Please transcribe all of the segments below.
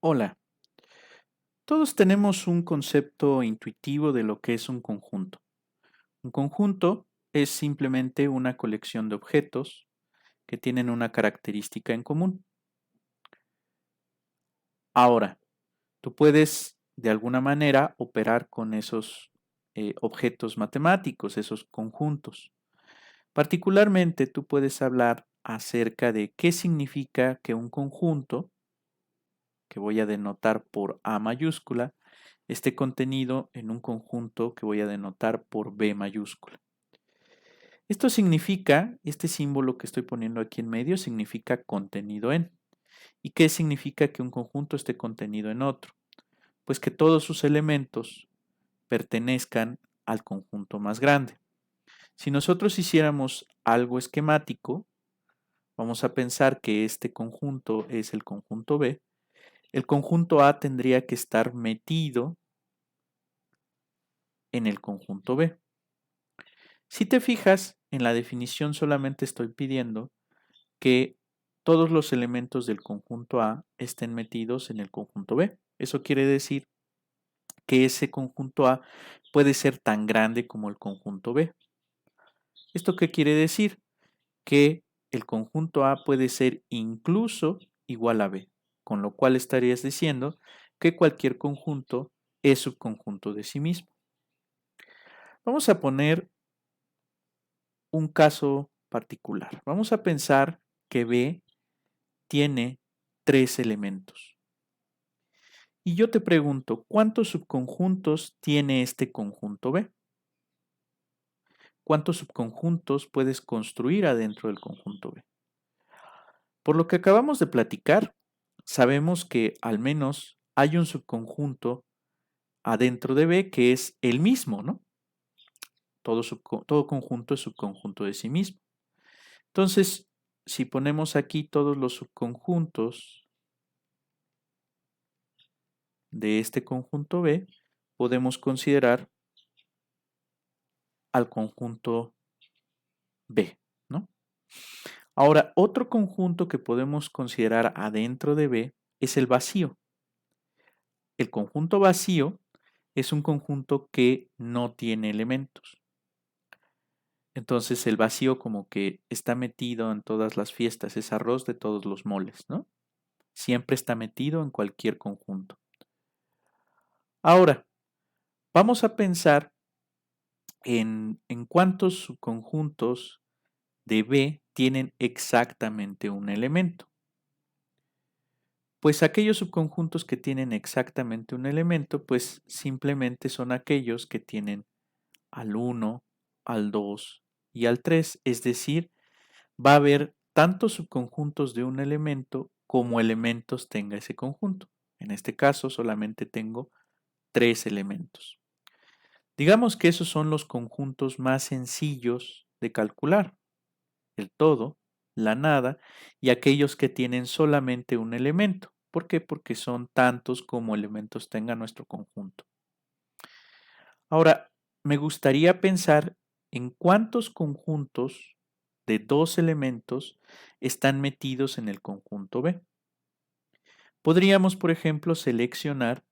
Hola, todos tenemos un concepto intuitivo de lo que es un conjunto. Un conjunto es simplemente una colección de objetos que tienen una característica en común. Ahora, tú puedes de alguna manera operar con esos objetos matemáticos, esos conjuntos. Particularmente, tú puedes hablar acerca de qué significa que un conjunto, que voy a denotar por A mayúscula, esté contenido en un conjunto que voy a denotar por B mayúscula. Esto significa, este símbolo que estoy poniendo aquí en medio significa contenido en. ¿Y qué significa que un conjunto esté contenido en otro? Pues que todos sus elementos pertenezcan al conjunto más grande. Si nosotros hiciéramos algo esquemático, vamos a pensar que este conjunto es el conjunto B. El conjunto A tendría que estar metido en el conjunto B. Si te fijas, en la definición solamente estoy pidiendo que todos los elementos del conjunto A estén metidos en el conjunto B. Eso quiere decir que ese conjunto A puede ser tan grande como el conjunto B. ¿Esto qué quiere decir? Que el conjunto A puede ser incluso igual a B, con lo cual estarías diciendo que cualquier conjunto es subconjunto de sí mismo. Vamos a poner un caso particular. Vamos a pensar que B tiene tres elementos. Y yo te pregunto, ¿cuántos subconjuntos tiene este conjunto B? ¿Cuántos subconjuntos puedes construir adentro del conjunto B? Por lo que acabamos de platicar, sabemos que al menos hay un subconjunto adentro de B que es el mismo, ¿no? Todo conjunto es subconjunto de sí mismo. Entonces, si ponemos aquí todos los subconjuntos de este conjunto B, podemos considerar al conjunto B, ¿no? Ahora, otro conjunto que podemos considerar adentro de B es el vacío. El conjunto vacío es un conjunto que no tiene elementos. Entonces el vacío como que está metido en todas las fiestas, es arroz de todos los moles, ¿no? Siempre está metido en cualquier conjunto. Ahora, vamos a pensar en cuántos subconjuntos de B tienen exactamente un elemento. Pues aquellos subconjuntos que tienen exactamente un elemento, pues simplemente son aquellos que tienen al 1, al 2 y al 3, es decir, va a haber tantos subconjuntos de un elemento como elementos tenga ese conjunto. En este caso solamente tengo 3 elementos. Digamos que esos son los conjuntos más sencillos de calcular, el todo, la nada y aquellos que tienen solamente un elemento. ¿Por qué? Porque son tantos como elementos tenga nuestro conjunto. Ahora, me gustaría pensar en cuántos conjuntos de dos elementos están metidos en el conjunto B. Podríamos, por ejemplo, seleccionar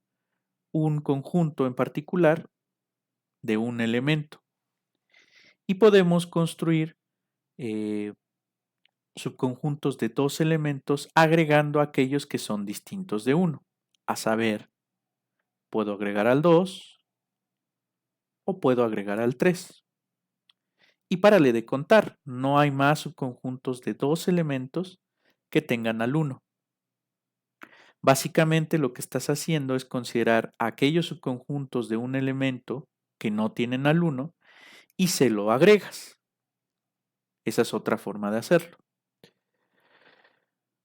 un conjunto en particular de un elemento y podemos construir eh, subconjuntos de dos elementos agregando aquellos que son distintos de uno. A saber, puedo agregar al 2 o puedo agregar al 3. Y párale de contar, no hay más subconjuntos de dos elementos que tengan al 1. Básicamente lo que estás haciendo es considerar aquellos subconjuntos de un elemento que no tienen al 1 y se lo agregas. Esa es otra forma de hacerlo.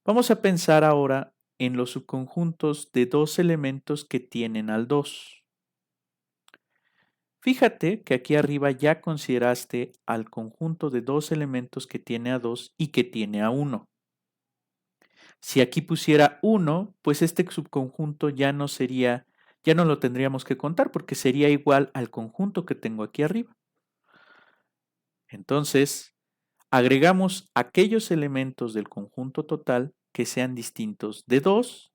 Vamos a pensar ahora en los subconjuntos de dos elementos que tienen al 2. Fíjate que aquí arriba ya consideraste al conjunto de dos elementos que tiene a 2 y que tiene a 1. Si aquí pusiera 1, pues este subconjunto ya no sería, ya no lo tendríamos que contar porque sería igual al conjunto que tengo aquí arriba. Entonces, agregamos aquellos elementos del conjunto total que sean distintos de 2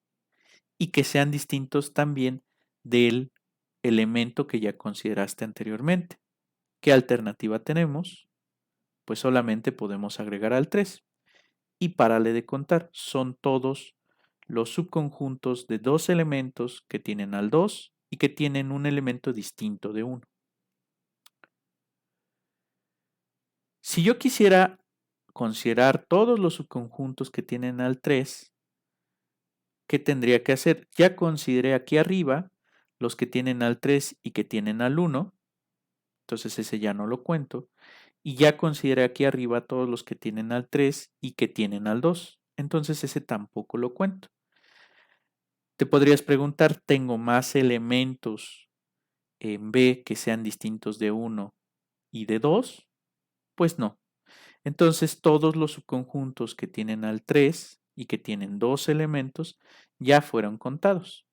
y que sean distintos también del elemento que ya consideraste anteriormente. ¿Qué alternativa tenemos? Pues solamente podemos agregar al 3 y párale de contar. Son todos los subconjuntos de dos elementos que tienen al 2 y que tienen un elemento distinto de 1. Si yo quisiera considerar todos los subconjuntos que tienen al 3, ¿qué tendría que hacer? Ya consideré aquí arriba los que tienen al 3 y que tienen al 1, entonces ese ya no lo cuento. Y ya consideré aquí arriba todos los que tienen al 3 y que tienen al 2, entonces ese tampoco lo cuento. Te podrías preguntar, ¿tengo más elementos en B que sean distintos de 1 y de 2? Pues no. Entonces todos los subconjuntos que tienen al 3 y que tienen 2 elementos ya fueron contados.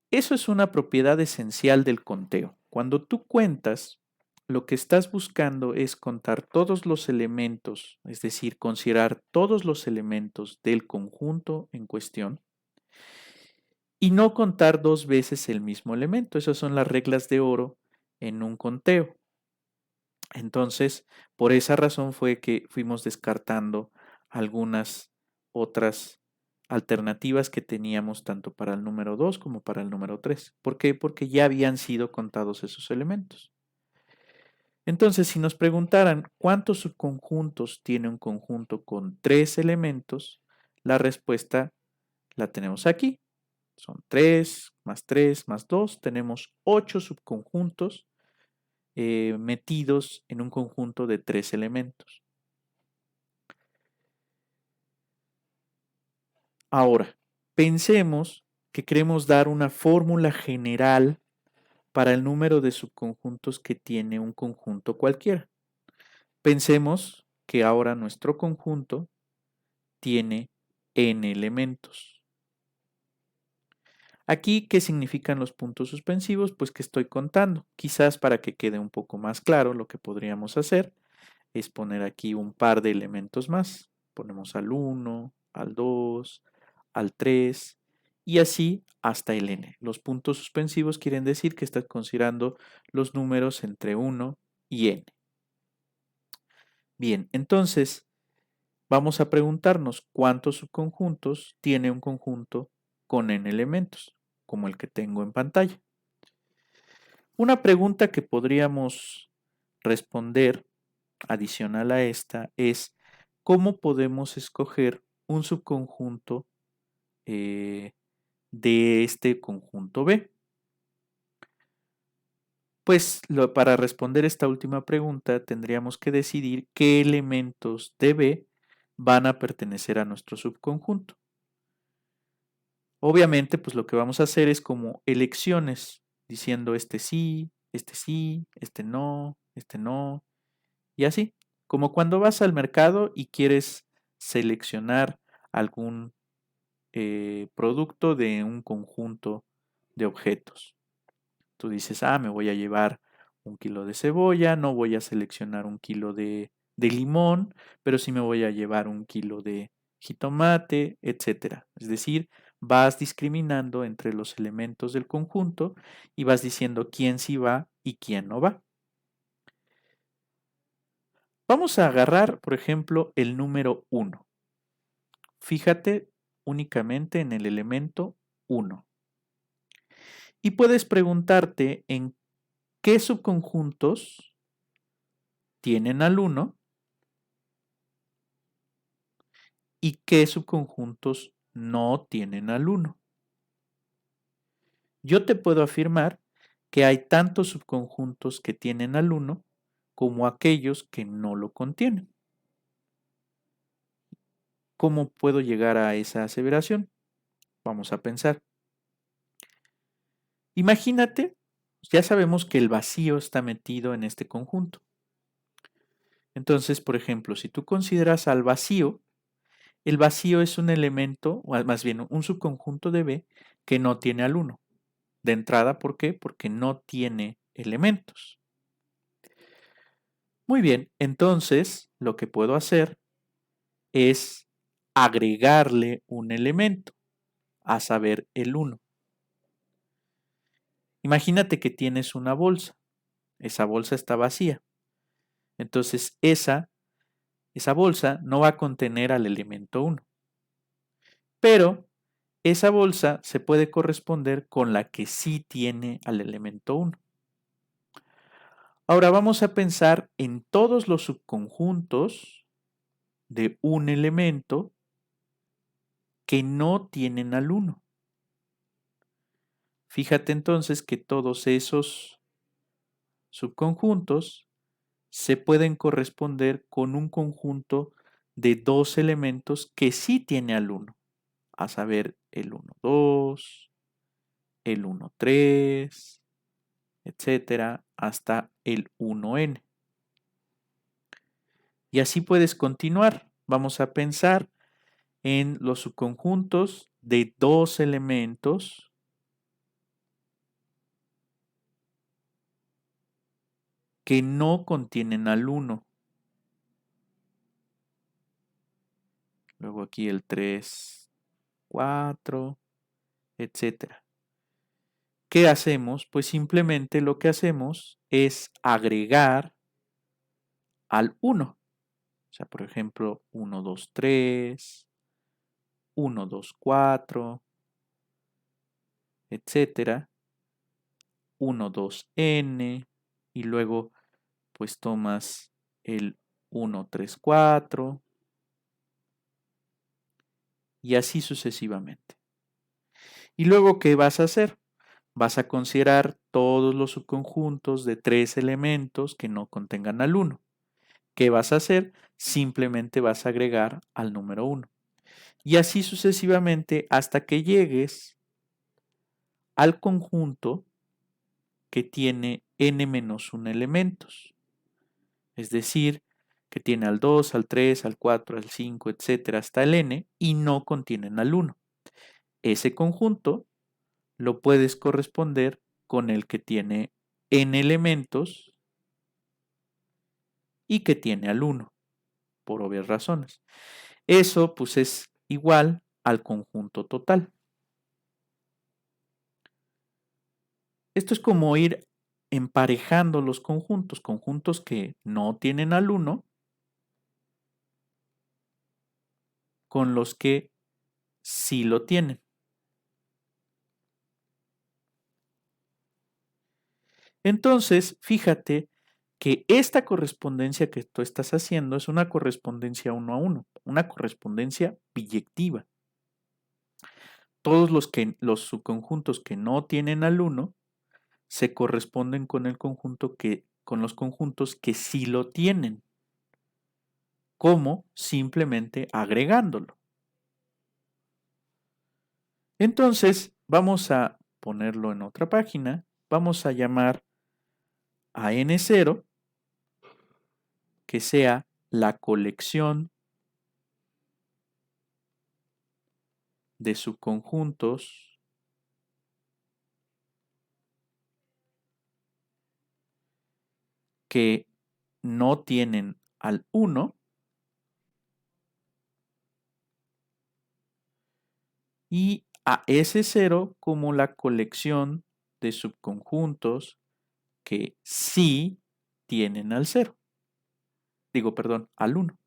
Eso es una propiedad esencial del conteo. Cuando tú cuentas, lo que estás buscando es contar todos los elementos, es decir, considerar todos los elementos del conjunto en cuestión y no contar dos veces el mismo elemento. Esas son las reglas de oro en un conteo. Entonces, por esa razón fue que fuimos descartando algunas otras alternativas que teníamos tanto para el número 2 como para el número 3. ¿Por qué? Porque ya habían sido contados esos elementos. Entonces, si nos preguntaran cuántos subconjuntos tiene un conjunto con 3 elementos, la respuesta la tenemos aquí. Son 3 más 2, tenemos 8 subconjuntos metidos en un conjunto de 3 elementos. Ahora, pensemos que queremos dar una fórmula general para el número de subconjuntos que tiene un conjunto cualquiera. Pensemos que ahora nuestro conjunto tiene n elementos. Aquí, ¿qué significan los puntos suspensivos? Pues que estoy contando. Quizás para que quede un poco más claro, lo que podríamos hacer es poner aquí un par de elementos más. Ponemos al 1, al 2, al 3 y así hasta el n. Los puntos suspensivos quieren decir que estás considerando los números entre 1 y n. Bien, entonces vamos a preguntarnos cuántos subconjuntos tiene un conjunto con n elementos, como el que tengo en pantalla. Una pregunta que podríamos responder adicional a esta es cómo podemos escoger un subconjunto de este conjunto B. Pues para responder esta última pregunta tendríamos que decidir qué elementos de B van a pertenecer a nuestro subconjunto. Obviamente, pues lo que vamos a hacer es como elecciones, diciendo este sí, este no, y así. Como cuando vas al mercado y quieres seleccionar algún producto de un conjunto de objetos. Tú dices, me voy a llevar 1 kilo de cebolla, no voy a seleccionar 1 kilo de limón, pero sí me voy a llevar 1 kilo de jitomate, etcétera. Es decir, vas discriminando entre los elementos del conjunto y vas diciendo quién sí va y quién no va. Vamos a agarrar, por ejemplo, el número 1. Fíjate únicamente en el elemento 1. Y puedes preguntarte en qué subconjuntos tienen al 1 y qué subconjuntos no tienen al 1. Yo te puedo afirmar que hay tantos subconjuntos que tienen al 1 como aquellos que no lo contienen. ¿Cómo puedo llegar a esa aseveración? Vamos a pensar. Imagínate, ya sabemos que el vacío está metido en este conjunto. Entonces, por ejemplo, si tú consideras al vacío, el vacío es un elemento, o más bien un subconjunto de B que no tiene al 1. De entrada, ¿por qué? Porque no tiene elementos. Muy bien, entonces lo que puedo hacer es agregarle un elemento. a saber, el 1. Imagínate que tienes una bolsa. Esa bolsa está vacía. Entonces, esa bolsa no va a contener al elemento 1. Pero esa bolsa se puede corresponder con la que sí tiene al elemento 1. Ahora vamos a pensar en todos los subconjuntos de un elemento que no tienen al 1. Fíjate entonces que todos esos subconjuntos se pueden corresponder con un conjunto de dos elementos que sí tiene al 1, a saber, el 1, 2, el 1, 3, etcétera, hasta el 1n. Y así puedes continuar. Vamos a pensar en los subconjuntos de dos elementos que no contienen al 1. Luego aquí el 3, 4, etcétera. ¿Qué hacemos? Pues simplemente lo que hacemos es agregar al 1. O sea, por ejemplo, 1, 2, 3, 1, 2, 4, etcétera. 1, 2, n. Y luego, pues tomas el 1, 3, 4. Y así sucesivamente. Y luego, ¿qué vas a hacer? Vas a considerar todos los subconjuntos de tres elementos que no contengan al 1. ¿Qué vas a hacer? Simplemente vas a agregar al número 1. Y así sucesivamente hasta que llegues al conjunto que tiene n-1 elementos. Es decir, que tiene al 2, al 3, al 4, al 5, etcétera, hasta el n y no contienen al 1. Ese conjunto lo puedes corresponder con el que tiene n elementos y que tiene al 1, por obvias razones. Eso pues es igual al conjunto total. Esto es como ir emparejando los conjuntos que no tienen al 1 con los que sí lo tienen. Entonces, fíjate que esta correspondencia que tú estás haciendo es una correspondencia 1 a 1, una correspondencia biyectiva. Todos los subconjuntos que no tienen al 1 se corresponden con los conjuntos que sí lo tienen. ¿Cómo? Simplemente agregándolo. Entonces, vamos a ponerlo en otra página. Vamos a llamar a n0 que sea la colección de subconjuntos que no tienen al 1 y a S0 como la colección de subconjuntos que sí tienen al 0. Digo, perdón, al 1.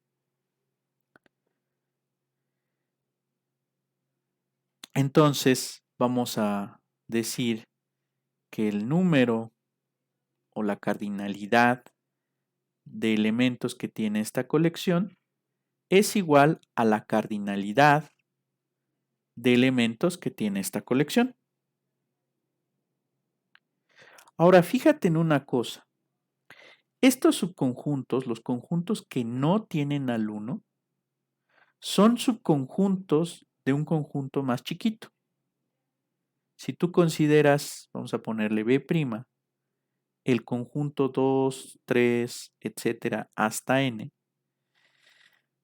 Entonces, vamos a decir que el número o la cardinalidad de elementos que tiene esta colección es igual a la cardinalidad de elementos que tiene esta colección. Ahora, fíjate en una cosa. Estos subconjuntos, los conjuntos que no tienen al 1, son subconjuntos de un conjunto más chiquito. Si tú consideras, vamos a ponerle B', el conjunto 2, 3, etcétera, hasta n,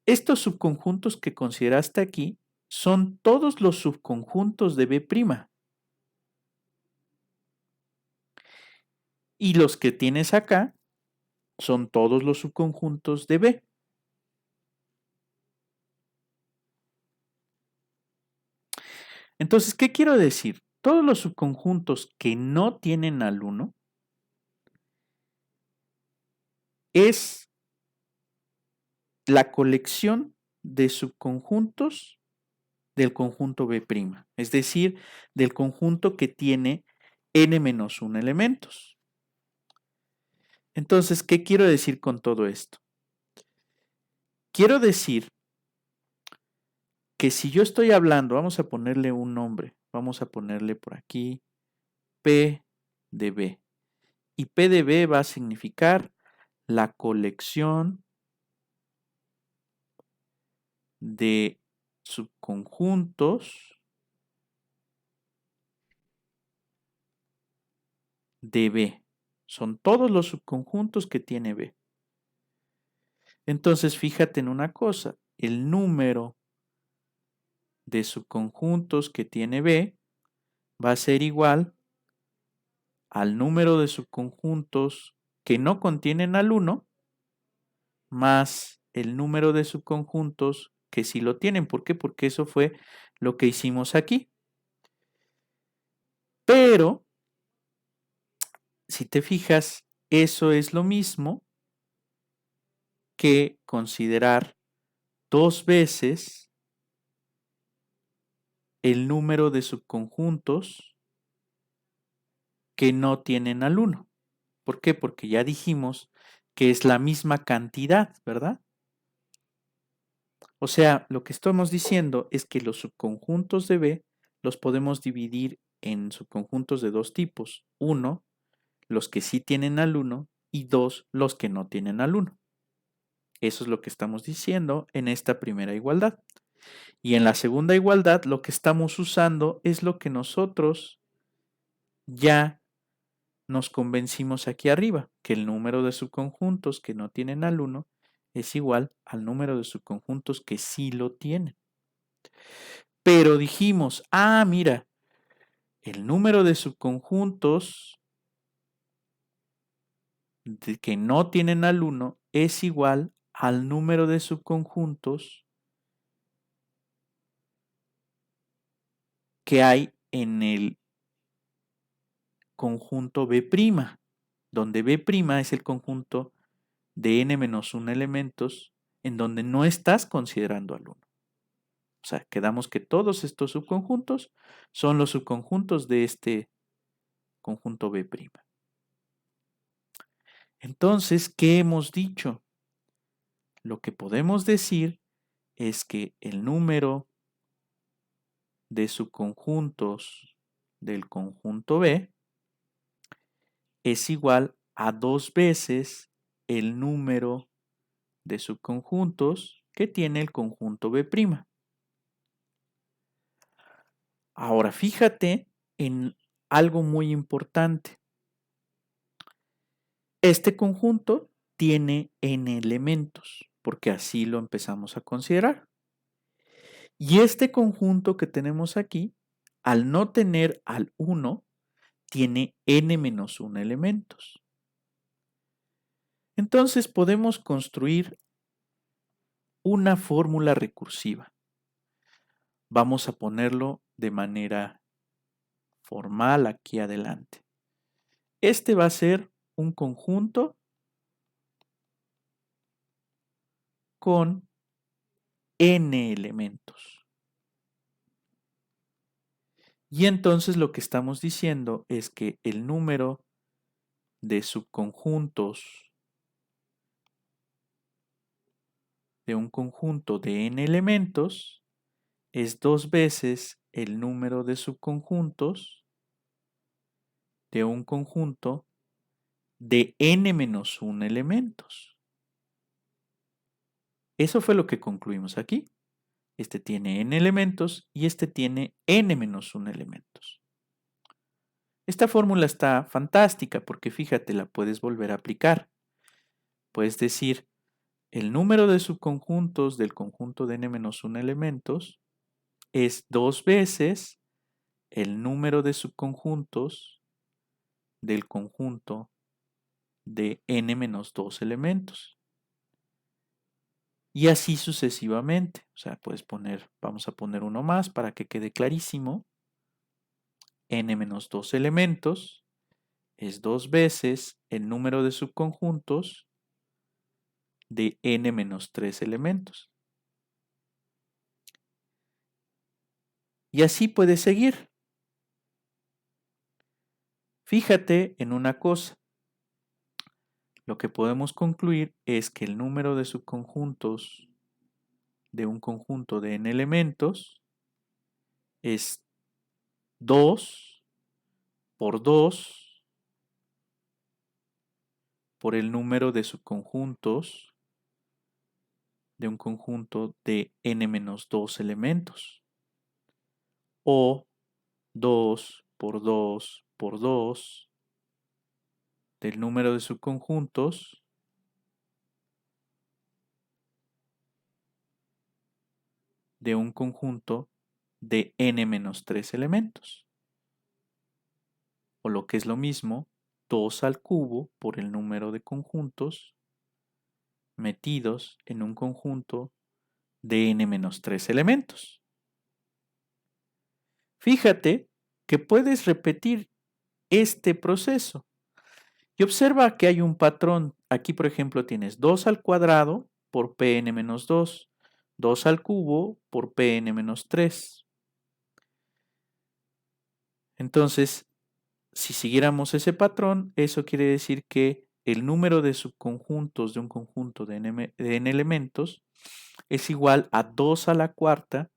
estos subconjuntos que consideraste aquí son todos los subconjuntos de B'. Y los que tienes acá son todos los subconjuntos de B. Entonces, ¿qué quiero decir? Todos los subconjuntos que no tienen al 1 es la colección de subconjuntos del conjunto B', es decir, del conjunto que tiene n-1 elementos. Entonces, ¿qué quiero decir con todo esto? Quiero decir que si yo estoy hablando, vamos a ponerle un nombre, vamos a ponerle por aquí P de B. Y P de B va a significar la colección de subconjuntos de B. Son todos los subconjuntos que tiene B. Entonces, fíjate en una cosa, el número de subconjuntos que tiene B va a ser igual al número de subconjuntos que no contienen al 1 más el número de subconjuntos que sí lo tienen. ¿Por qué? Porque eso fue lo que hicimos aquí. Pero, si te fijas, eso es lo mismo que considerar 2 veces el número de subconjuntos que no tienen al 1. ¿Por qué? Porque ya dijimos que es la misma cantidad, ¿verdad? O sea, lo que estamos diciendo es que los subconjuntos de B los podemos dividir en subconjuntos de dos tipos. Uno, los que sí tienen al 1 y dos, los que no tienen al 1. Eso es lo que estamos diciendo en esta primera igualdad. Y en la segunda igualdad lo que estamos usando es lo que nosotros ya nos convencimos aquí arriba, que el número de subconjuntos que no tienen al 1 es igual al número de subconjuntos que sí lo tienen. Pero dijimos, mira, el número de subconjuntos que no tienen al 1 es igual al número de subconjuntos que hay en el conjunto B', donde B' es el conjunto de n-1 elementos en donde no estás considerando al 1. O sea, quedamos que todos estos subconjuntos son los subconjuntos de este conjunto B'. Entonces, ¿qué hemos dicho? Lo que podemos decir es que el número de subconjuntos del conjunto B es igual a 2 veces el número de subconjuntos que tiene el conjunto B'. Ahora, fíjate en algo muy importante. Este conjunto tiene n elementos, porque así lo empezamos a considerar. Y este conjunto que tenemos aquí, al no tener al 1, tiene n-1 elementos. Entonces podemos construir una fórmula recursiva. Vamos a ponerlo de manera formal aquí adelante. Este va a ser un conjunto con n elementos. Y entonces lo que estamos diciendo es que el número de subconjuntos de un conjunto de n elementos es 2 veces el número de subconjuntos de un conjunto de n-1 elementos. Eso fue lo que concluimos aquí. Este tiene n elementos y este tiene n-1 elementos. Esta fórmula está fantástica porque fíjate, la puedes volver a aplicar. Puedes decir, el número de subconjuntos del conjunto de n-1 elementos es 2 veces el número de subconjuntos del conjunto de n-2 elementos. Y así sucesivamente. O sea, puedes poner, vamos a poner uno más para que quede clarísimo. n menos 2 elementos es 2 veces el número de subconjuntos de n menos 3 elementos. Y así puedes seguir. Fíjate en una cosa. Lo que podemos concluir es que el número de subconjuntos de un conjunto de n elementos es 2 por 2 por el número de subconjuntos de un conjunto de n menos 2 elementos. O 2 por 2 por 2 del número de subconjuntos de un conjunto de n menos 3 elementos. O lo que es lo mismo, 2 al cubo por el número de conjuntos metidos en un conjunto de n menos 3 elementos. Fíjate que puedes repetir este proceso y observa que hay un patrón. Aquí, por ejemplo, tienes 2 al cuadrado por Pn menos 2, 2 al cubo por Pn menos 3. Entonces, si siguiéramos ese patrón, eso quiere decir que el número de subconjuntos de un conjunto de n elementos es igual a 2 a la cuarta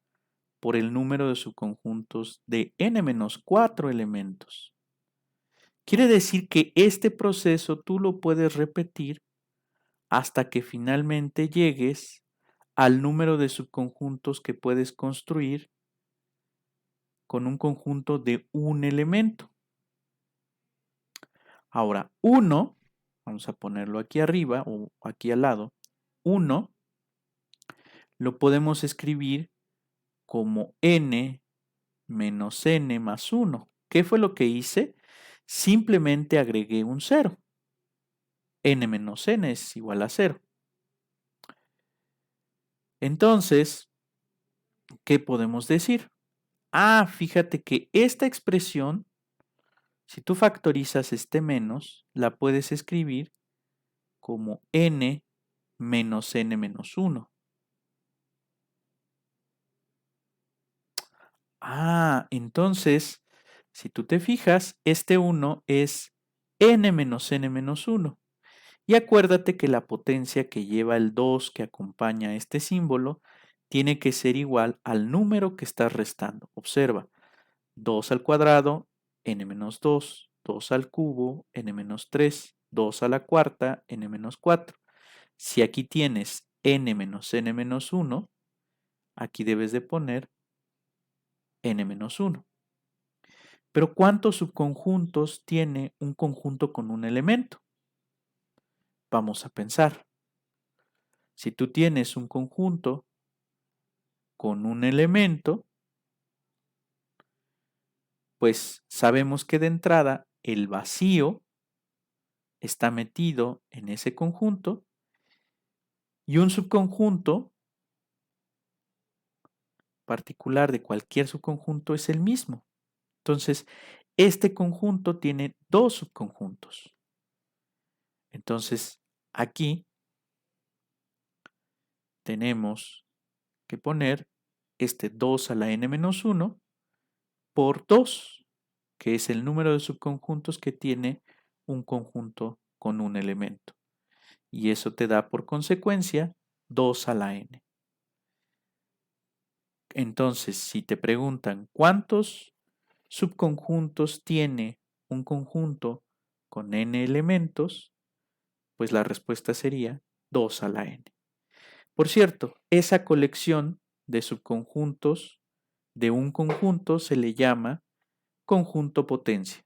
por el número de subconjuntos de n menos 4 elementos. Quiere decir que este proceso tú lo puedes repetir hasta que finalmente llegues al número de subconjuntos que puedes construir con un conjunto de un elemento. Ahora, 1, vamos a ponerlo aquí arriba o aquí al lado, 1 lo podemos escribir como n menos n más 1. ¿Qué fue lo que hice? Simplemente agregué un 0. N menos n es igual a 0. Entonces, ¿qué podemos decir? Ah, fíjate que esta expresión, si tú factorizas este menos, la puedes escribir como n menos n menos 1. Ah, entonces, si tú te fijas, este 1 es n menos n menos 1. Y acuérdate que la potencia que lleva el 2 que acompaña a este símbolo tiene que ser igual al número que estás restando. Observa, 2 al cuadrado, n menos 2, 2 al cubo, n menos 3, 2 a la cuarta, n menos 4. Si aquí tienes n menos n menos 1, aquí debes de poner n menos 1. Pero ¿cuántos subconjuntos tiene un conjunto con un elemento? Vamos a pensar. Si tú tienes un conjunto con un elemento, pues sabemos que de entrada el vacío está metido en ese conjunto y un subconjunto particular de cualquier subconjunto es el mismo. Entonces, este conjunto tiene dos subconjuntos. Entonces, aquí tenemos que poner este 2 a la n menos 1 por 2, que es el número de subconjuntos que tiene un conjunto con un elemento. Y eso te da por consecuencia 2 a la n. Entonces, si te preguntan cuántos subconjuntos tiene un conjunto con n elementos, pues la respuesta sería 2 a la n. Por cierto, esa colección de subconjuntos de un conjunto se le llama conjunto potencia.